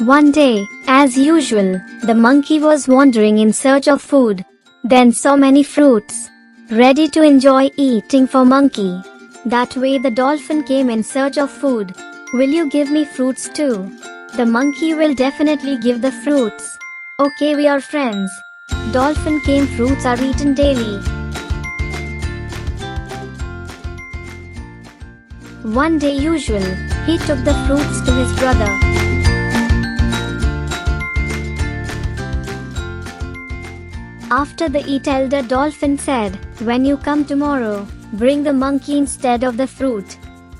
One day, as usual, the monkey was wandering in search of food. Then saw many fruits, ready to enjoy eating for monkey. That way the dolphin came in search of food. Will you give me fruits too? The monkey will definitely give the fruits. Okay, we are friends. Dolphin came, fruits are eaten daily. One day usual, he took the fruits to his brother. After the eat, elder dolphin said, "When you come tomorrow, bring the monkey instead of the fruit."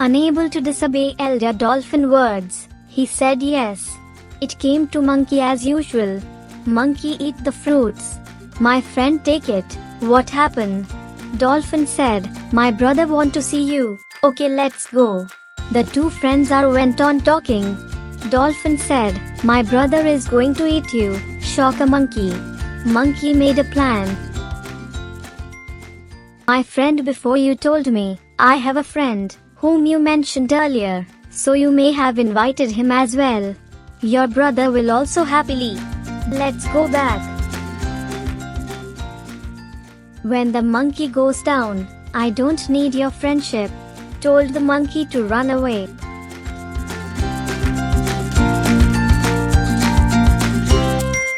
Unable to disobey elder dolphin words, he said yes. It came to monkey as usual. Monkey eat the fruits. "My friend, take it. What happened?" Dolphin said, "My brother want to see you." "Okay, let's go." The two friends went on talking. Dolphin said, "My brother is going to eat you." Shock a monkey. Monkey made a plan. "My friend, before you told me, I have a friend whom you mentioned earlier, so you may have invited him as well. Your brother will also happily. Let's go back." When the monkey goes down, "I don't need your friendship," told the monkey to run away.